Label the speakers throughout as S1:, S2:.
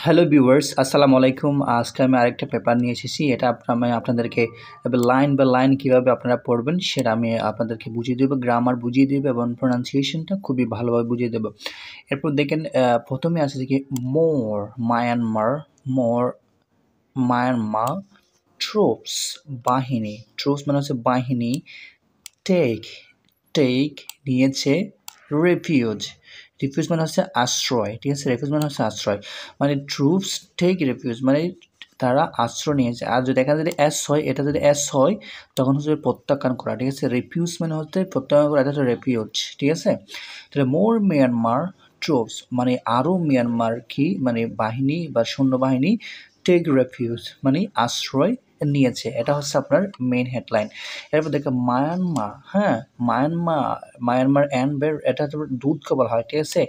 S1: Hello viewers, আসসালামু আলাইকুম। আজকে আমি আরেকটা পেপার নিয়ে এসেছি। এটা আমি আপনাদেরকে লাইন বাই লাইন কীভাবে আপনারা পড়বেন সেটা আমি আপনাদেরকে বুঝিয়ে দেবো, গ্রামার বুঝিয়ে দেবো এবং প্রোনাউন্সিয়েশনটা খুবই ভালোভাবে বুঝিয়ে দেবো। এরপর দেখেন, প্রথমে আছে দেখি মোর মায়ানমার, মোর মায়ানমার ট্রুপস বাহিনী, ট্রুপস মানে হচ্ছে বাহিনী, টেক টেক নিয়েছে, রেফিউজ রিফিউজ মানে হচ্ছে আশ্রয়, ঠিক আছে। রেফিউজ মানে হচ্ছে আশ্রয়, মানে ট্রুপস টেক রেফিউজ মানে তারা আশ্রয় নিয়েছে। আর যদি এখানে যদি এস হয়, এটা যদি এস হয় তখন হচ্ছে প্রত্যাখ্যান করা, ঠিক আছে। রিফিউজ মানে হচ্ছে প্রত্যাখ্যান করা, এটা হচ্ছে রেফিউজ, ঠিক আছে। তাহলে মোর মিয়ানমার ট্রুপস মানে আরও মিয়ানমার কি মানে বাহিনী বা সৈন্যবাহিনী, টেক রেফিউজ মানে আশ্রয় নিয়েছে, এটা হচ্ছে আপনার মেইন হেডলাইন। এরপর দেখো মায়ানমার, হ্যাঁ মায়ানমার অ্যান্ড বের, এটা হচ্ছে দুধকে বলা হয়, ঠিক আছে।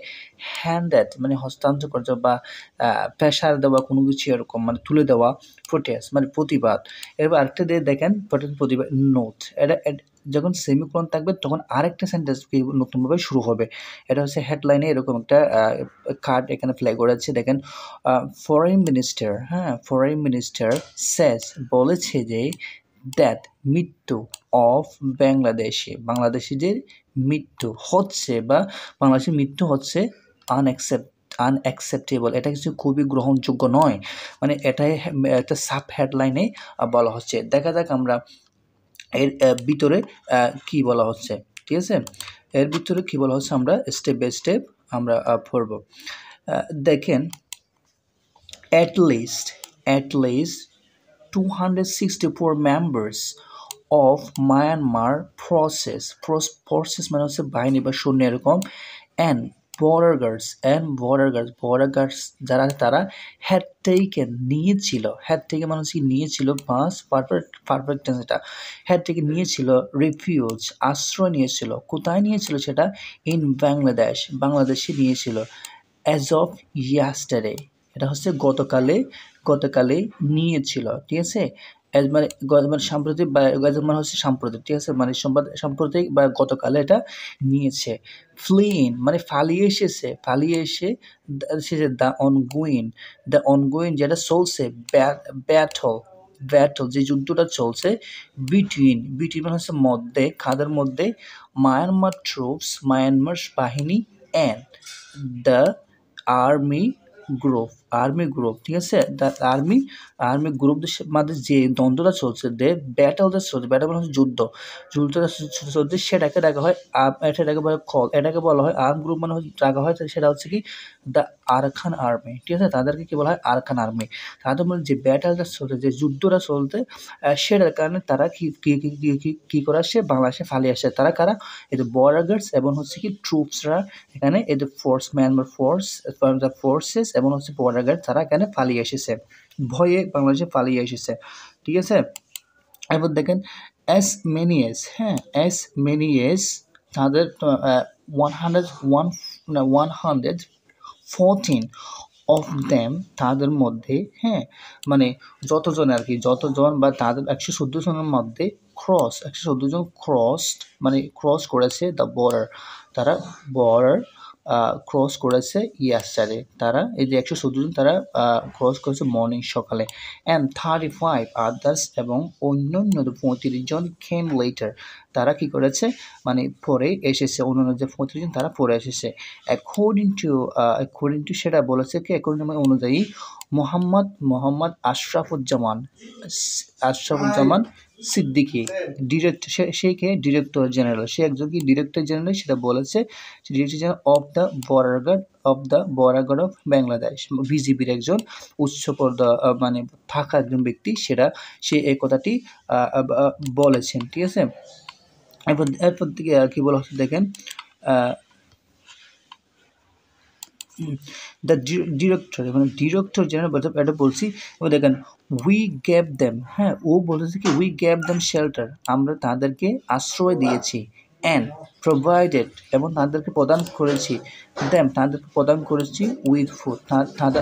S1: হ্যান্ডেড মানে হস্তান্তর করছে বা প্রেশার দেওয়া কোনো কিছু এরকম মানে তুলে দেওয়া, প্রোটেস্ট মানে প্রতিবাদ। এরপর আরেকটা দিয়ে দেখেন প্রতিবাদ নোট, এটা যখন সেমিকোলন থাকবে তখন আরেকটা সেন্টেন্স নতুনভাবে শুরু হবে। এটা হচ্ছে হেডলাইনে এরকম একটা কার্ড এখানে ফ্ল্যাগ করেছে দেখেন। ফরেন মিনিস্টার, হ্যাঁ ফরেন মিনিস্টার সেস বলেছে যে দ্যাট মৃত্যু অফ বাংলাদেশিদের মৃত্যু হচ্ছে বা বাংলাদেশের মৃত্যু হচ্ছে আনঅ্যাকসেপ্টেবল, এটা কিছু খুবই গ্রহণযোগ্য নয়, মানে এটাই একটা সাব হেডলাইনে বলা হচ্ছে। দেখা যাক আমরা এর ভিতরে কি বলা হচ্ছে, ঠিক আছে। এর ভিতরে কি বলা হচ্ছে আমরা স্টেপ বাই স্টেপ আমরা পড়ব। দেখেন at least 264 members of Myanmar process মানে হচ্ছে বাহিনী বা সৈন্য এরকম, and border guards যারা তারা had taken মানে হচ্ছে নিয়েছিল, পাস পারফেক্ট টেন্স, এটা had taken নিয়েছিল, refuge আশ্রয় নিয়েছিল, কোথায় নিয়েছিল সেটা, in বাংলাদেশে নিয়েছিল, as of yesterday এটা হচ্ছে গতকালে নিয়েছিল, ঠিক আছে। মানে সাম্প্রতিক বা মানে হচ্ছে সাম্প্রতিক, ঠিক আছে, মানে সাম্প্রতিক বা গতকালে এটা নিয়েছে। ফ্লিন মানে পালিয়ে এসে দ্য অনগোয়িং যেটা চলছে, ব্যাটল যে যুদ্ধটা চলছে, বিটুইন মানে হচ্ছে মধ্যে, কাদের মধ্যে, মায়ানমার বাহিনী অ্যান্ড দ্য আর্মি গ্রুপ, ঠিক আছে। আর্মি গ্রুপদের মাঝে যে দ্বন্দ্বটা চলছে, ব্যাটলটা মানে হচ্ছে যুদ্ধটা চলছে, সেটাকে ডাকা হয় এটাকে বলা হয় আর্ম গ্রুপ, মানে হচ্ছে ডাকা হয় সেটা হচ্ছে কি দ্য আরখান আর্মি, ঠিক আছে। তাদেরকে কি বলা হয়, আরখান আর্মি। তাদের মধ্যে যে ব্যাটলটা চলছে, যে যুদ্ধটা চলতে, সেটার কারণে তারা কি করে আসে, বাংলাদেশে ফালিয়ে আসে। তারা কারা, এই যে বর্ডার গার্ডস এবং হচ্ছে কি ট্রুপসরা এখানে, এই যে মায়ানমার ফোর্সেস এবং হচ্ছে বর্ডার গার্ড, তারা এখানে পালিয়ে এসেছে, ভয়ে বাংলাদেশে পালিয়ে এসেছে, ঠিক আছে। এরপর দেখেন অ্যাস মেনি এস তাদের 114 অফ দেম তাদের মধ্যে, হ্যাঁ মানে যতজন আর কি, যতজন বা তাদের 114 জনের মধ্যে 114 জন মানে ক্রস করেছে দ্য বর্ডার, তারা বর্ডার ক্রস করেছে ইয়াস্টারডে, তারা এই যে 114 জন তারা ক্রস করেছে মর্নিং সকালে। অ্যান্ড 35 আদার্স এবং অন্যান্য 35 জন কেম লেটার, তারা কি করেছে মানে পরে এসেছে, অন্যান্য যে 35 জন তারা পরে এসেছে। অ্যাকর্ডিং টু সেটা বলেছে কি, অ্যাকর্ডিং অনুযায়ী মোহাম্মদ আশরাফুজ্জামান সিদ্দিকী ডিরেক্টর, সে ডিরেক্টর জেনারেল, সে একজন কি ডিরেক্টর জেনারেল, সেটা বলেছে director general of the border guard of Bangladesh, বিজিবির একজন উচ্চপদ মানে থাকা একজন ব্যক্তি, সে এই কথাটি বলেছেন, ঠিক আছে। এরপর দিকে কি বলা হচ্ছে দেখেন, দ্য ডিরেক্টর জেনারেল এটা বলছি। এবার দেখেন উই গ্যাভ দেম, হ্যাঁ ও বলেছে কি উই গ্যাভ দেম শেল্টার, আমরা তাদেরকে আশ্রয় দিয়েছি, অ্যান্ড প্রোভাইডেড এবং তাদেরকে প্রদান করেছি উইথ ফুড,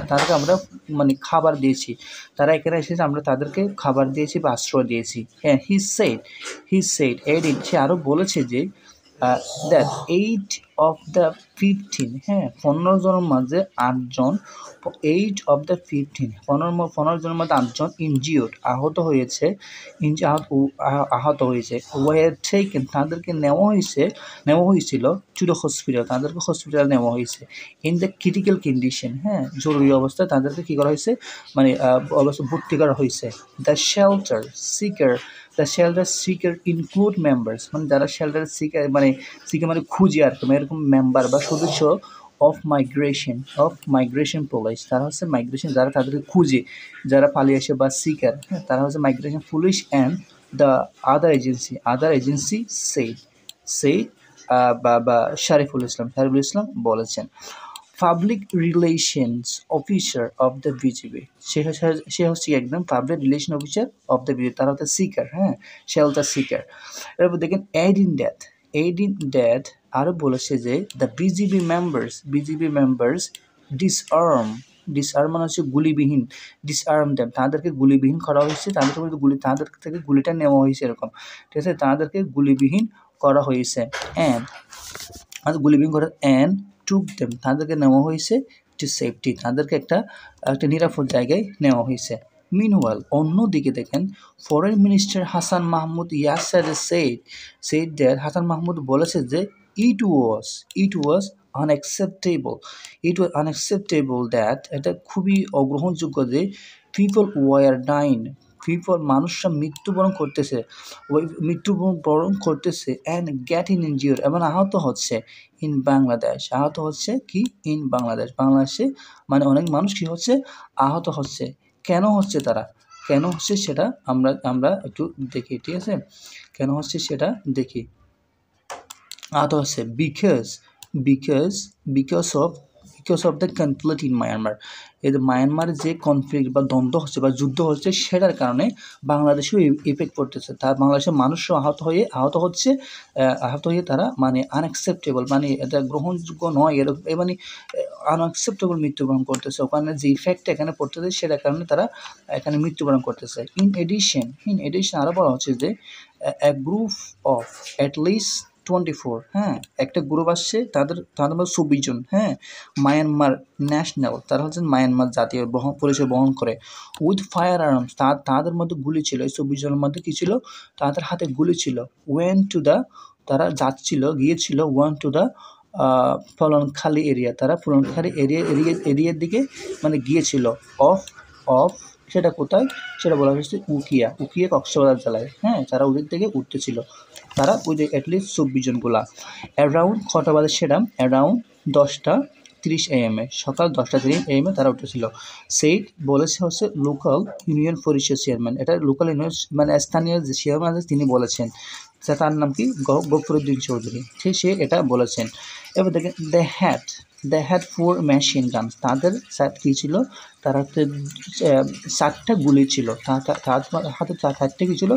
S1: তাদেরকে আমরা মানে খাবার দিয়েছি, তারা এখানে এসেছে আমরা তাদেরকে খাবার দিয়েছি বা আশ্রয় দিয়েছি। হ্যাঁ হি সেড এডিট, সে আরও বলেছে যে দ্যাট 8 অফ দ্য 15, হ্যাঁ 15 জনের মাঝে 8 জন, 8 অফ দ্য 15, 15 জনের মধ্যে 8 জন ইনজিওর্ড আহত হয়েছে, আহত হয়েছে, ওয়ার টেকেন তাদেরকে নেওয়া হয়েছিল টু দ্য হসপিটাল, তাদেরকে হসপিটালে নেওয়া হয়েছে, ইন দ্য ক্রিটিক্যাল কন্ডিশন, হ্যাঁ জরুরি অবস্থায় তাদেরকে কী করা হয়েছে, মানে অবস্থা ভর্তি করা হয়েছে। The shelter seeker, the shelter seeker include members, মানে যারা শেল্টার সিকার মানে মানে খুঁজে আর কি, এরকম মেম্বার বা সদস্য অফ মাইগ্রেশন পুলিশ, তারা হচ্ছে মাইগ্রেশন যারা তাদেরকে খুঁজে, যারা পালিয়ে আসে বা সিকার, হ্যাঁ তারা হচ্ছে migration police and the other agency সেই বা শরীফুল ইসলাম বলেছেন। Public relations officer of the BGB, সে হচ্ছে একদম public relation officer of the BGB, তারা হচ্ছে সিকার, হ্যাঁ শেল্টার সিকার। এরপর দেখেন এইড ইন ডেথ আরও বলেছে যে দ্য বিজিবি মেম্বার্স ডিসআর্ম মানে হচ্ছে গুলিবিহীন, ডিসআর্ম দেম তাদেরকে গুলিবিহীন করা হয়েছে, তাদের থেকে গুলিটা নেওয়া হয়েছে এরকম, ঠিক আছে, তাদেরকে গুলিবিহীন করা হয়েছে অ্যান্ড গুলিবিহীন করা অ্যান্ড টুক দেম তাদেরকে নেওয়া হয়েছে টু সেফটি, তাদেরকে একটা নিরাপদ জায়গায় নেওয়া হয়েছে। মিনওয়াল অন্যদিকে দেখেন ফরেন মিনিস্টার হাসান মাহমুদ ইয়াসার সেইড দ্যাট, হাসান মাহমুদ বলেছে যে ইট ওয়াজ আনএক্সেপ্টেবল দ্যাট, এটা খুবই অগ্রহণযোগ্য যে মানুষরা মৃত্যুবরণ করতেছে অ্যান্ড গেটিং ইনজিওর্ড এবং আহত হচ্ছে ইন বাংলাদেশে, মানে অনেক মানুষ কি হচ্ছে, আহত হচ্ছে। কেন হচ্ছে সেটা আমরা একটু দেখি, ঠিক আছে, কেন হচ্ছে সেটা দেখি। আহত হচ্ছে because of the conflict in Myanmar, এই যে মায়ানমারে যে কনফ্লিক্ট বা দ্বন্দ্ব হচ্ছে বা যুদ্ধ হচ্ছে সেটার কারণে বাংলাদেশেও ইফেক্ট পড়তেছে, তার বাংলাদেশের মানুষও আহত হয়ে তারা মানে আনএক্সেপ্টেবল, মানে এটা গ্রহণযোগ্য নয়, এরকম মানে আনএক্সেপ্টেবল মৃত্যুবরণ করতেছে, ওখানে যে ইফেক্টটা এখানে পড়তেছে সেটার কারণে তারা এখানে মৃত্যুবরণ করতেছে। ইন এডিশন আরও বলা হচ্ছে যে a group of at least 24, হ্যাঁ একটা গ্রুপ আসছে, তাদের মধ্যে 24 জন, হ্যাঁ মায়ানমার ন্যাশনাল, তারা হচ্ছেন মায়ানমার জাতীয় পরিচয় বহন করে, উইথ ফায়ার আর্মস, তাদের মধ্যে গুলি ছিল, এই 24 জনের মধ্যে কী ছিল, তাদের হাতে গুলি ছিল। তারা গিয়েছিল ওয়ান টু দ্য ফলনখালি এরিয়া, তারা ফলনখালি এরিয়ার দিকে মানে গিয়েছিল, অফ সেটা কোথায়, সেটা বলা হয়েছে উকিয়া কক্সবাজার জেলায়, হ্যাঁ যারা ওদের থেকে উঠতেছিল, তারা ওই যে অ্যাটলিস্ট 24 জনগুলা। অ্যারাউন্ড কটা বাজে সেটা, অ্যারাউন্ড 10:30 AM, সকাল 10:30 AM তারা উঠেছিল। সেইট বলেছে হচ্ছে লোকাল ইউনিয়ন পরিষদ চেয়ারম্যান, এটা লোকাল ইউনিয়ন মানে স্থানীয় যে চেয়ারম্যান আছে তিনি বলেছেন, তার নাম কি গফরউদ্দিন চৌধুরী, ঠিক সে এটা বলেছেন। এবার দেখেন দে হ্যাড 4 মেশিন গানস, তাদের কী ছিল, তার হাতে 4টা গুলি ছিল, তার হাতে 4টা কী ছিল,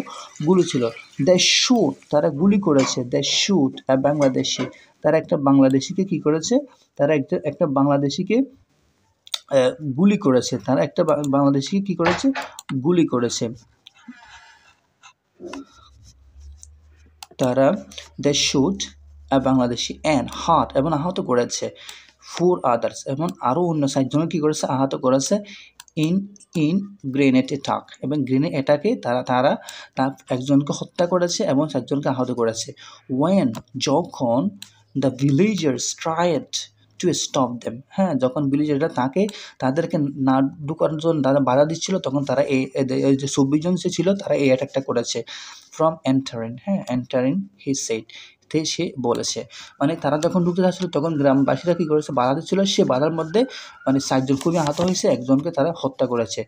S1: গুলি ছিল। তারা গুলি করেছে, বাংলাদেশি, তারা একটা বাংলাদেশিকে কী করেছে, তারা একটা বাংলাদেশিকে গুলি করেছে, তারা দে শুট বাংলাদেশি অ্যান্ড এবং আহত করেছে 4 আদার্স, এবং আরও অন্য 4 জনকে কী করেছে, আহত করেছে ইন গ্রেনেড অ্যাটাক, এবং গ্রেনেড অ্যাটাকে তারা একজনকে হত্যা করেছে এবং 4 জনকে আহত করেছে। যখন the villagers tried to stop them, হ্যাঁ যখন ভিলেজাররা তাদেরকে না ঢুকানোর জন্য তারা বাধা দিচ্ছিল, তখন তারা এই যে 24 জন ছিল তারা এই অ্যাটাকটা করেছে। ফ্রম এন্টারিং হি সেড, সে বলেছে, মানে তারা যখন ঢুকতে যাচ্ছিল তখন গ্রামবাসীরা কী করেছে, বাধা দিচ্ছিল, সে বাধার মধ্যে মানে 4 জন খুবই আহত হয়েছে, একজনকে তারা হত্যা করেছে।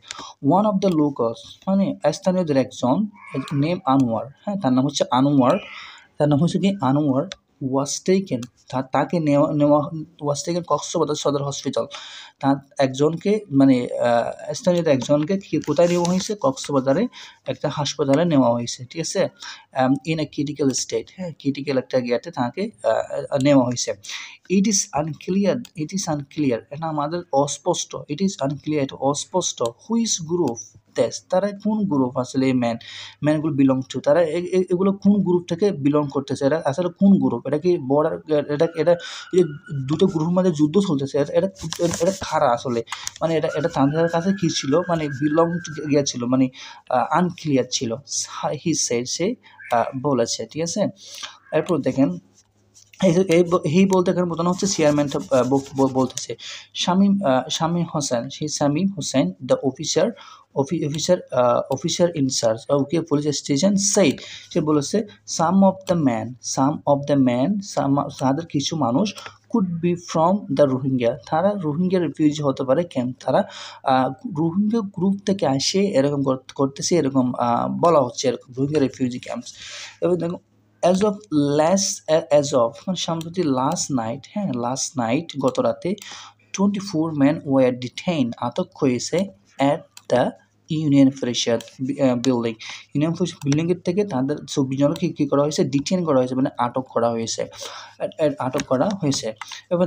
S1: ওয়ান অফ দ্য লোকালস, মানে স্থানীয়দের একজন, নেম আনোয়ার, হ্যাঁ তার নাম হচ্ছে আনোয়ার ওয়াজ টেকেন, তাকে ওয়াজ টেকেন কক্সবাজার সদর হসপিটাল, তার একজনকে মানে স্থানীয়দের একজনকে কোথায় নেওয়া হয়েছে, কক্সবাজারে একটা হাসপাতালে নেওয়া হয়েছে, ঠিক আছে, ইন এ ক্রিটিক্যাল স্টেট, হ্যাঁ ক্রিটিক্যাল একটা ইয়েতে তাকে নেওয়া হয়েছে। ইট ইজ আনক্লিয়ার, এটা আমাদের অস্পষ্ট, অস্পষ্ট হুইচ গ্রুপ দেশ, তারা কোন গ্রুপ আসলে এই ম্যানগুলো বিলং টু, তারা এগুলো কোন গ্রুপ থেকে বিলং করতেছে, এরা আসলে কোন গ্রুপ, এটা কি বর্ডার, এটা এই দুটো গ্রুপের মধ্যে যুদ্ধ চলতেছে, এটা এটা কারা আসলে, মানে এটা তাদের কাছে কি ছিল, মানে বিলং গিয়েছিল, মানে আনক্লিয়ার ছিল, হি সেড, সে বলেছে, ঠিক আছে। এরপর দেখেন এই বলতে এখানে বোঝানো হচ্ছে চেয়ারম্যানটা বলতেছে শামীম হোসেন, সেই Shamim Hossain the officer in charge ওকে পুলিশ স্টেশন সেইড, সে বলেছে সাম অফ দ্য ম্যান তাদের কিছু মানুষ could be from the Rohingya, তারা রোহিঙ্গা রিফিউজি হতে পারে, কেন তারা রোহিঙ্গা গ্রুপ থেকে আসে এরকম করতেছে, এরকম বলা হচ্ছে, এরকম রোহিঙ্গা রিফিউজি ক্যাম্পস। এবার দেখুন as of মানে সম্প্রতি লাস্ট নাইট গত রাতে 24 men were detained, আটক হয়েছে at the ইউনিয়ন পরিষদ বিল্ডিং এর থেকে তাদের 24 জনকে কি করা হয়েছে, ডিটেইন করা হয়েছে, মানে আটক করা হয়েছে। এবং